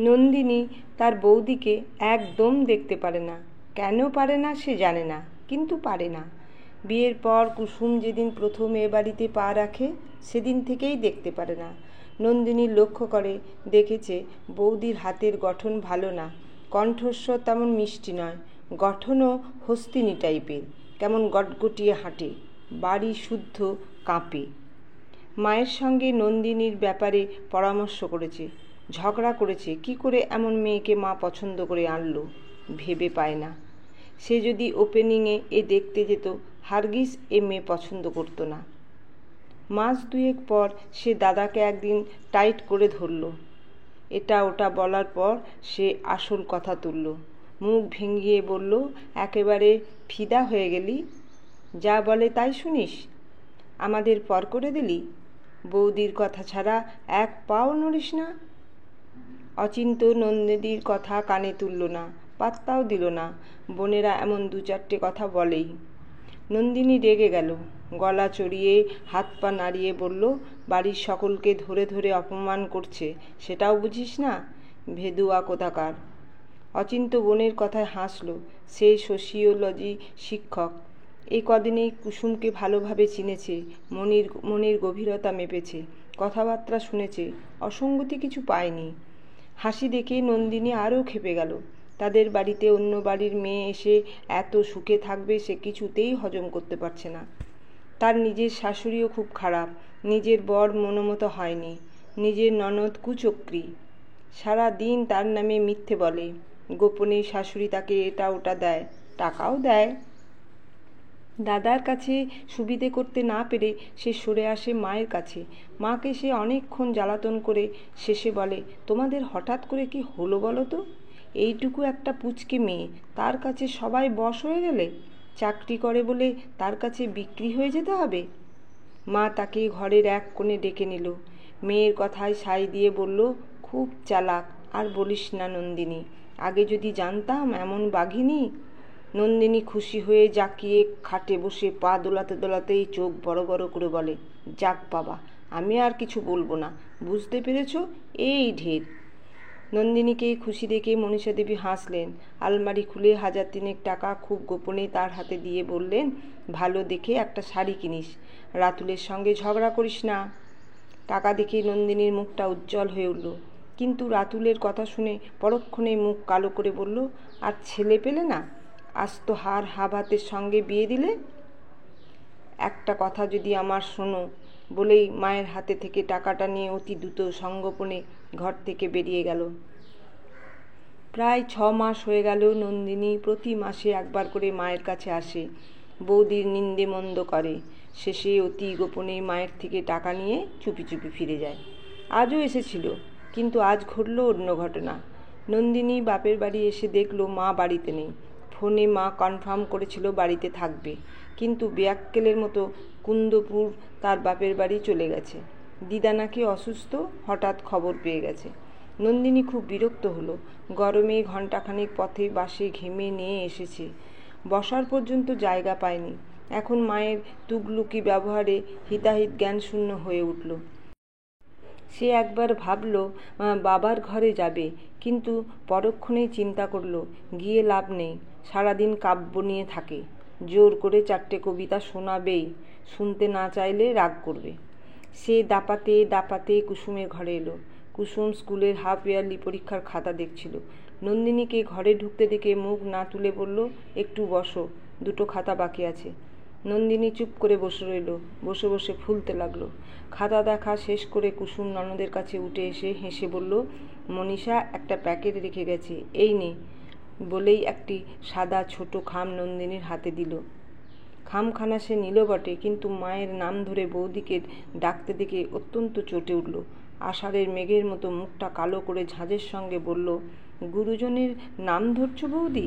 নন্দিনী তার বৌদিকে একদম দেখতে পারে না। কেন পারে না সে জানে না, কিন্তু পারে না। বিয়ের পর কুসুম যেদিন প্রথম এ বাড়িতে পা রাখে সেদিন থেকেই দেখতে পারে না। নন্দিনী লক্ষ্য করে দেখেছে বৌদির হাতের গঠন ভালো না, কণ্ঠস্বর তেমন মিষ্টি নয়, গঠনও হস্তিনী টাইপের, কেমন গটগটিয়ে হাঁটে, বাড়ি শুদ্ধ কাঁপে। মায়ের সঙ্গে নন্দিনীর ব্যাপারে পরামর্শ করেছে, ঝগড়া করেছে, কি করে এমন মেয়েকে মা পছন্দ করে আনলো ভেবে পায় না। সে যদি ওপেনিংয়ে এ দেখতে যেত হারগিজ এ মেয়ে পছন্দ করতো না। মাস দুয়েক পর সে দাদাকে একদিন টাইট করে ধরল। এটা ওটা বলার পর সে আসল কথা তুলল, মুখ ভেঙিয়ে বলল, একেবারে ফিদা হয়ে গেলি, যা বলে তাই শুনিস, আমাদের পর করে দিলি, বৌদির কথা ছাড়া এক পাও নড়িস না। অচিন্ত নন্দিনীর কথা কানে তুলল না, পাত্তাও দিল না। বোনেরা এমন দু চারটে কথা বলেই। নন্দিনী রেগে গেল, গলা চড়িয়ে হাত পা নাড়িয়ে বলল, বাড়ির সকলকে ধরে ধরে অপমান করছে, সেটাও বুঝিস না, ভেদুয়া কোথাকার। অচিন্ত বোনের কথায় হাসল। সে সোশিওলজি শিক্ষক, এই কদিনেই কুসুমকে ভালোভাবে চিনেছে, মনের গভীরতা মেপেছে, কথাবার্তা শুনেছে, অসঙ্গতি কিছু পায়নি। হাসি দেখে নন্দিনী আরও ক্ষেপে গেল। তাদের বাড়িতে অন্য বাড়ির মেয়ে এসে এত সুখে থাকবে সে কিছুতেই হজম করতে পারছে না। তার নিজের শাশুড়িও খুব খারাপ, নিজের বর মনোমতো হয়নি, নিজের ননদ কুচক্রী, সারা দিন তার নামে মিথ্যে বলে, গোপনে শাশুড়ি তাকে এটা ওটা দেয়, টাকাও দেয়। দাদার কাছে সুবিধে করতে না পেরে সে সরে আসে মায়ের কাছে। মাকে সে অনেকক্ষণ জ্বালাতন করে শেষে বলে, তোমাদের হঠাৎ করে কি হলো বলো তো? এইটুকু একটা পুচকে মেয়ে, তার কাছে সবাই বশ হয়ে গেলে, চাকরি করে বলে তার কাছে বিক্রি হয়ে যেতে হবে। মা তাকে ঘরের এক কোণে ডেকে নিল, মেয়ের কথায় সায় দিয়ে বলল, খুব চালাক, আর বলিস না নন্দিনী, আগে যদি জানতাম এমন বাঘিনী। নন্দিনী খুশি হয়ে জাঁকিয়ে খাটে বসে পা দোলাতে দোলাতেই চোখ বড় বড় করে বলে, যাক বাবা, আমি আর কিছু বলবো না, বুঝতে পেরেছ, এই ঢের। নন্দিনীকে খুশি দেখে মনীষা দেবী হাসলেন। আলমারি খুলে 1,000 টাকা খুব গোপনে তার হাতে দিয়ে বললেন, ভালো দেখে একটা শাড়ি কিনিস, রাতুলের সঙ্গে ঝগড়া করিস না। টাকা দেখে নন্দিনীর মুখটা উজ্জ্বল হয়ে উঠল, কিন্তু রাতুলের কথা শুনে পরক্ষণে মুখ কালো করে বলল, আর ছেলে পেলে না, আস্ত হার হাবাতের সঙ্গে বিয়ে দিলে। একটা কথা যদি আমার শোনো, বলেই মায়ের হাতে থেকে টাকাটা নিয়ে অতি দ্রুত সঙ্গোপনে ঘর থেকে বেরিয়ে গেল। প্রায় 6 মাস হয়ে গেল নন্দিনী প্রতি মাসে একবার করে মায়ের কাছে আসে, বৌদির নিন্দে মন্দ করে, শেষে অতি গোপনে মায়ের থেকে টাকা নিয়ে চুপি চুপি ফিরে যায়। আজও এসেছিল, কিন্তু আজ ঘটল অন্য ঘটনা। নন্দিনী বাপের বাড়ি এসে দেখল মা বাড়িতে নেই। ফোনে মা কনফার্ম করেছিল বাড়িতে থাকবে, কিন্তু বেয়াক্কেলের মতো কুন্দপুর তার বাপের বাড়ি চলে গেছে। দিদা নাকি অসুস্থ, হঠাৎ খবর পেয়ে গেছে। নন্দিনী খুব বিরক্ত হলো। গরমে ঘণ্টাখানেক পথে বাসে ঘেমে নিয়ে এসেছে, বসার পর্যন্ত জায়গা পায়নি। এখন মায়ের তুগলুকি ব্যবহারে হিতাহিত জ্ঞানশূন্য হয়ে উঠল। সে একবার ভাবল বাবার ঘরে যাবে, কিন্তু পরক্ষণেই চিন্তা করল গিয়ে লাভ নেই, সারাদিন কাব্য নিয়ে থাকে, জোর করে 4টে কবিতা শোনাবেই, শুনতে না চাইলে রাগ করবে। সে দাপাতে দাপাতে কুসুমের ঘরে এলো। কুসুম স্কুলের হাফ ইয়ারলি পরীক্ষার খাতা দেখছিল। নন্দিনীকে ঘরে ঢুকতে দেখে মুখ না তুলে বলল, একটু বসো, 2টো খাতা বাকি আছে। নন্দিনী চুপ করে বসে রইল, বসে বসে ফুলতে লাগলো। খাতা দেখা শেষ করে কুসুম ননদের কাছে উঠে এসে হেসে বলল, মনীষা একটা প্যাকেট রেখে গেছে, এই নে, বলেই একটি সাদা ছোট খাম নন্দিনীর হাতে দিল। খামখানা সে নিল বটে, কিন্তু মায়ের নাম ধরে বৌদিকে ডাকতে দেখে অত্যন্ত চটে উঠল। আষাঢ়ের মেঘের মতো মুখটা কালো করে ঝাঁঝের সঙ্গে বলল, গুরুজনের নাম ধরছ বৌদি?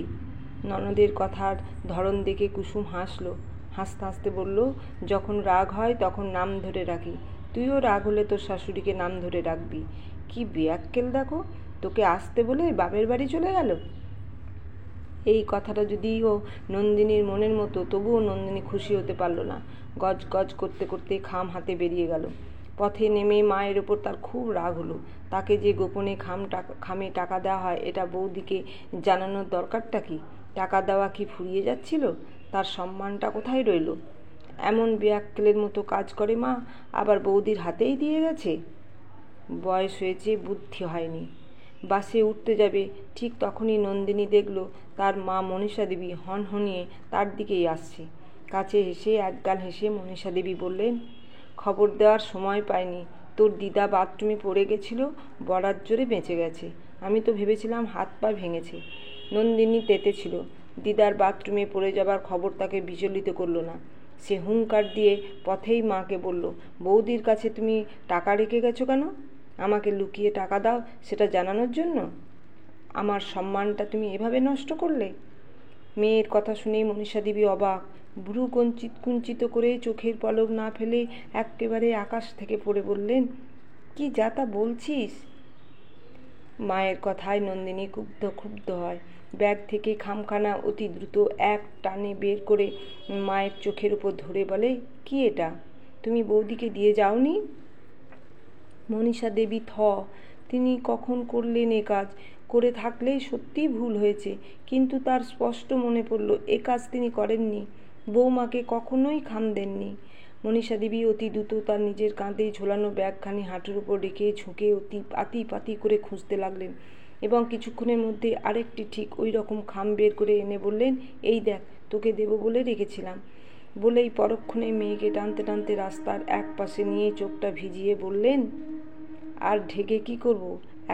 ননদের কথার ধরন দেখে কুসুম হাসল। হাসতে হাসতে বলল, যখন রাগ হয় তখন নাম ধরে রাখি, তুইও রাগ হলে তোর শাশুড়িকে নাম ধরে রাখবি। কি বেয়াক্কেল দেখো, তোকে আসতে বলে বাপের বাড়ি চলে গেল। এই কথাটা যদিও নন্দিনীর মনের মতো, তবুও নন্দিনী খুশি হতে পারল না। গজ গজ করতে করতে খাম হাতে বেরিয়ে গেল। পথে নেমে মায়ের ওপর তার খুব রাগ হলো। তাকে যে গোপনে খামে টাকা দেওয়া হয় এটা বৌদিকে জানানোর দরকারটা কি? টাকা দেওয়া কি ফুরিয়ে যাচ্ছিল? তার সম্মানটা কোথায় রইল? এমন বেয়াক্কেলের মতো কাজ করে মা, আবার বৌদির হাতেই দিয়ে গেছে। বয়স হয়েছে, বুদ্ধি হয়নি। বাসে উঠতে যাবে, ঠিক তখনই নন্দিনী দেখল তার মা মনীষা দেবী হনহনিয়ে তার দিকেই আসছে। কাছে হেসে একগাল হেসে মনীষা দেবী বললেন, খবর দেওয়ার সময় পাইনি। তোর দিদা বাথরুমে পড়ে গেছিল, বড়ার জোরে বেঁচে গেছে। আমি তো ভেবেছিলাম হাত পা ভেঙেছে। নন্দিনী তেতেছিল। দিদার বাথরুমে পড়ে যাবার খবর তাকে বিচলিত করল না। সে হুঙ্কার দিয়ে পথেই মাকে বলল, বৌদির কাছে তুমি টাকা রেখে গেছো কেন? আমাকে লুকিয়ে টাকা দাও সেটা জানানোর জন্য? আমার সম্মানটা তুমি এভাবে নষ্ট করলে? মেয়ের কথা শুনেই মনীষা দেবী অবাক। ভ্রু কুঞ্চিত করে চোখের পলক না ফেলে একেবারে আকাশ থেকে পড়ে বললেন, কি যা তা বলছিস? মায়ের কথায় নন্দিনী ক্ষুব্ধ হয়। ব্যাগ থেকে খামখানা অতি দ্রুত এক টানে বের করে মায়ের চোখের উপর ধরে বলে, কি এটা? তুমি বৌদিকে দিয়ে যাওনি? মনীষা দেবী তিনি কখন করলেন এ কাজ? করে থাকলে সত্যিই ভুল হয়েছে, কিন্তু তার স্পষ্ট মনে পড়ল এ কাজ তিনি করেননি। বৌমাকে কখনোই খাম দেননি। মনীষা দেবী অতি দ্রুত তার নিজের কাঁধে ঝোলানো ব্যাগখানি হাঁটুর উপর রেখে ঝুঁকে অতি পাতি করে খুঁজতে লাগলেন এবং কিছুক্ষণের মধ্যে আরেকটি ঠিক ওই রকম খাম বের করে এনে বললেন, এই দেখ, তোকে দেবো বলে রেখেছিলাম। বলেই পরক্ষণে মেয়েকে টানতে টানতে রাস্তার এক পাশে নিয়ে চোখটা ভিজিয়ে বললেন, আর ঢেকে কি করব?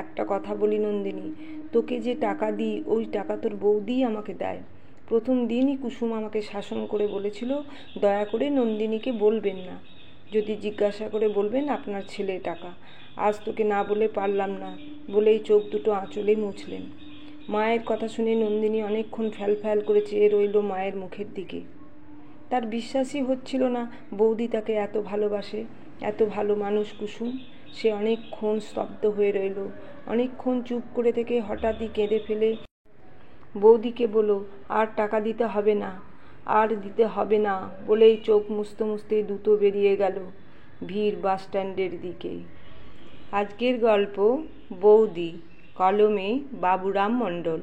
একটা কথা বলি নন্দিনী, তোকে যে টাকা দিই ওই টাকা তোর বৌদিই আমাকে দেয়। প্রথম দিনই কুসুম আমাকে শাসন করে বলেছিল, দয়া করে নন্দিনীকে বলবেন না, যদি জিজ্ঞাসা করে বলবেন আপনার ছেলে টাকা। আজ তোকে না বলে পারলাম না, বলেই চোখ দুটো আঁচলে মুছলেন। মায়ের কথা শুনে নন্দিনী অনেকক্ষণ ফ্যাল করে চেয়ে রইল মায়ের মুখের দিকে। তার বিশ্বাসই হচ্ছিল না বৌদি তাকে এত ভালোবাসে, এত ভালো মানুষ কুসুম। সে অনেকক্ষণ স্তব্ধ হয়ে রইল। অনেকক্ষণ চুপ করে থেকে হঠাৎই কেঁদে ফেলে বৌদিকে বলল, আর টাকা দিতে হবে না, আর দিতে হবে না বলেই চোখ মুছতে মুছতে দ্রুত বেরিয়ে গেল ভিড় বাস স্ট্যান্ডের দিকে। আজকের গল্প বৌদি, কলমে বাবুরাম মণ্ডল।